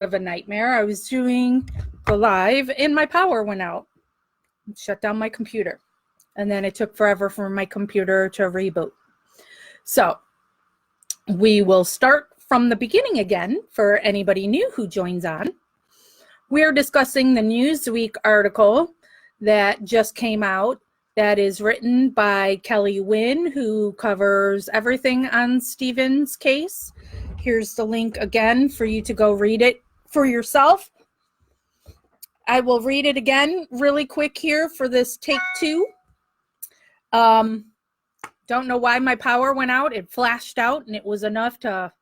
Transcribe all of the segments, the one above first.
of a nightmare. I was doing the live and my power went out. Shut down my computer. And then it took forever for my computer to reboot. So we will start from the beginning again for anybody new who joins on. We're discussing the Newsweek article that just came out that is written by Kelly Wynn, who covers everything on Stephen's case. Here's the link again for you to go read it for yourself. I will read it again really quick here for this take two. Don't know why my power went out. It flashed out and it was enough to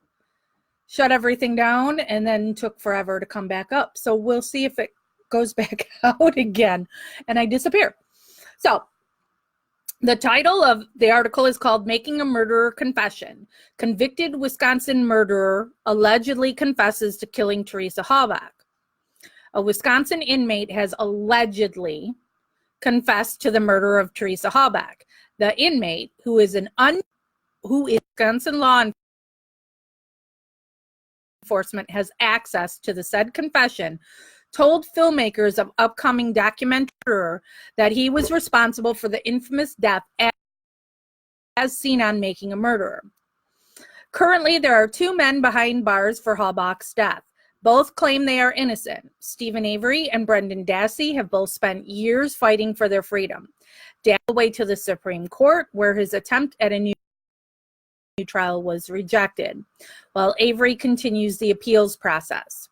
shut everything down and then took forever to come back up. So we'll see if it goes back out again and I disappear. So the title of the article is called Making a Murderer Confession. Convicted Wisconsin murderer allegedly confesses to killing Teresa Halbach. A Wisconsin inmate has allegedly confessed to the murder of Teresa Halbach. The inmate, who is Wisconsin law enforcement has access to the said confession, told filmmakers of upcoming documentary that he was responsible for the infamous death as seen on Making a Murderer. Currently, there are two men behind bars for Halbach's death. Both claim they are innocent. Stephen Avery and Brendan Dassey have both spent years fighting for their freedom. Dassey way to the Supreme Court, where his attempt at a new trial was rejected, while Avery continues the appeals process.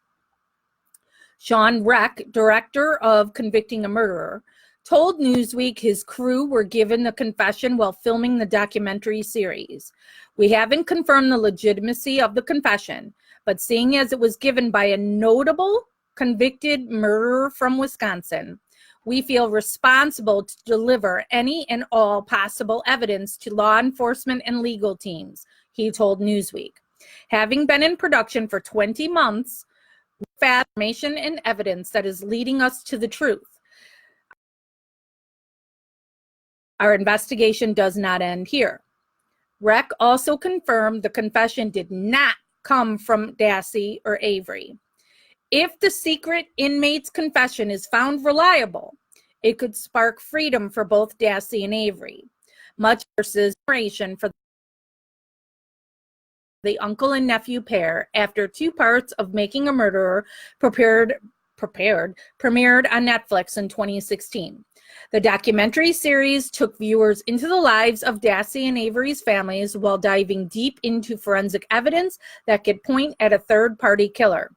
Sean Reck, director of Convicting a Murderer, told Newsweek his crew were given the confession while filming the documentary series. We haven't confirmed the legitimacy of the confession, but seeing as it was given by a notable convicted murderer from Wisconsin, we feel responsible to deliver any and all possible evidence to law enforcement and legal teams, he told Newsweek. Having been in production for 20 months, information and evidence that is leading us to the truth. Our investigation does not end here. Reck also confirmed the confession did not come from Dassey or Avery. If the secret inmate's confession is found reliable, it could spark freedom for both Dassey and Avery, much versus for the uncle and nephew pair after two parts of Making a Murderer premiered on Netflix in 2016. The documentary series took viewers into the lives of Dassey and Avery's families while diving deep into forensic evidence that could point at a third-party killer.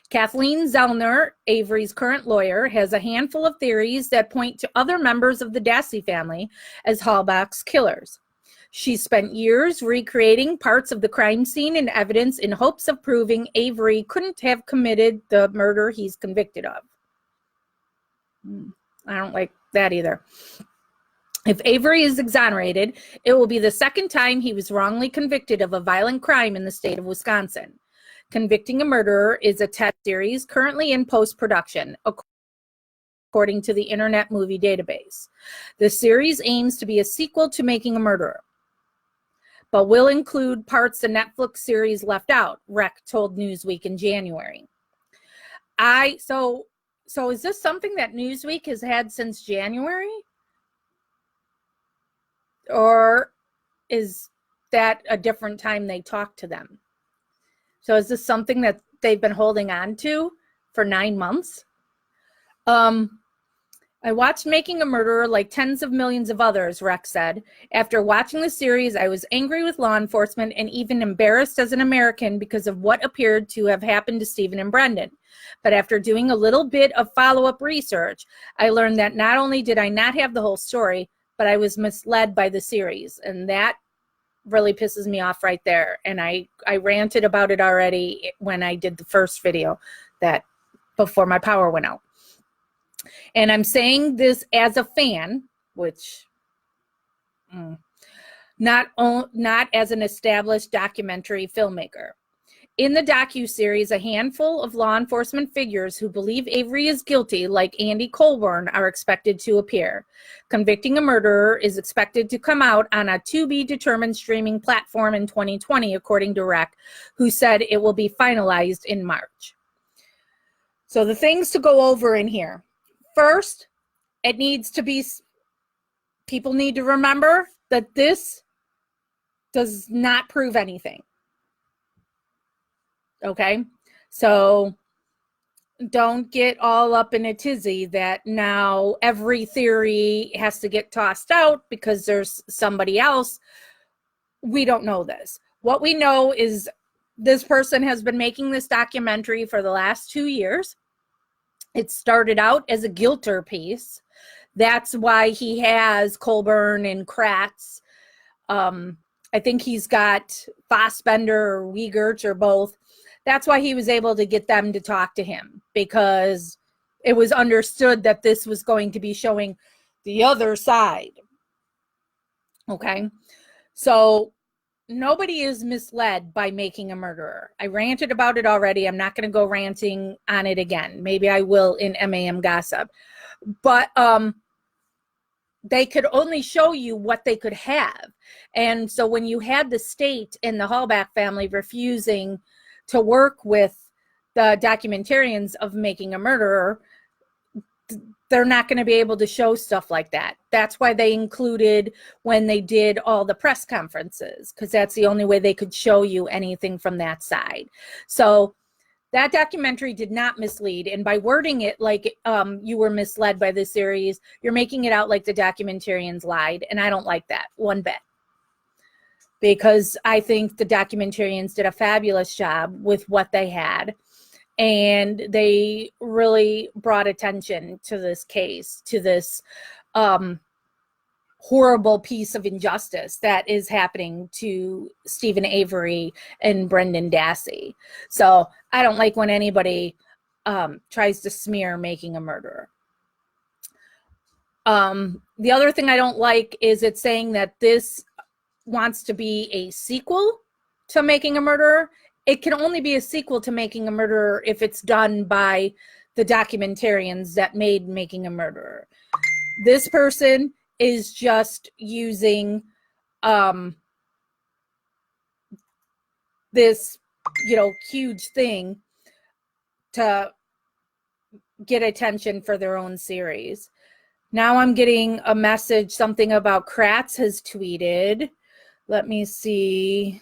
Kathleen Zellner, Avery's current lawyer, has a handful of theories that point to other members of the Dassey family as Halbach's killers. She spent years recreating parts of the crime scene and evidence in hopes of proving Avery couldn't have committed the murder he's convicted of. I don't like that either. If Avery is exonerated, it will be the second time he was wrongly convicted of a violent crime in the state of Wisconsin. Convicting a Murderer is a TED series currently in post-production, according to the Internet Movie Database. The series aims to be a sequel to Making a Murderer, but will include parts the Netflix series left out, Reck told Newsweek in January. So is this something that Newsweek has had since January? Or is that a different time they talked to them? So is this something that they've been holding on to for 9 months? I watched Making a Murderer like tens of millions of others, Reck said. After watching the series, I was angry with law enforcement and even embarrassed as an American because of what appeared to have happened to Stephen and Brendan. But after doing a little bit of follow-up research, I learned that not only did I not have the whole story, but I was misled by the series. And that really pisses me off right there. And I ranted about it already when I did the first video that before my power went out. And I'm saying this as a fan, which not as an established documentary filmmaker. In the docuseries, a handful of law enforcement figures who believe Avery is guilty, like Andy Colburn, are expected to appear. Convicting a Murderer is expected to come out on a to-be-determined streaming platform in 2020, according to Rec, who said it will be finalized in March. So the things to go over in here. First, it needs to be, people need to remember that this does not prove anything. Okay, so don't get all up in a tizzy that now every theory has to get tossed out because there's somebody else. We don't know this. What we know is this person has been making this documentary for the last 2 years. It started out as a Gilter piece. That's why he has Colburn and Kratz. I think he's got Fassbender or Wiegert or both. That's why he was able to get them to talk to him, because it was understood that this was going to be showing the other side. Okay, so nobody is misled by Making a Murderer. I ranted about it already. I'm not going to go ranting on it again. Maybe I will in MAM Gossip. But they could only show you what they could have. And so when you had the state and the Hallback family refusing to work with the documentarians of Making a Murderer, they're not going to be able to show stuff like that. That's why they included when they did all the press conferences, because that's the only way they could show you anything from that side. So that documentary did not mislead. And by wording it like you were misled by this series, you're making it out like the documentarians lied. And I don't like that one bit, because I think the documentarians did a fabulous job with what they had. And they really brought attention to this case, to this horrible piece of injustice that is happening to Stephen Avery and Brendan Dassey. So I don't like when anybody tries to smear Making a Murderer. The other thing I don't like is it's saying that this wants to be a sequel to Making a Murderer. It can only be a sequel to Making a Murderer if it's done by the documentarians that made Making a Murderer. This person is just using this, huge thing to get attention for their own series. Now I'm getting a message, something about Kratz has tweeted. Let me see.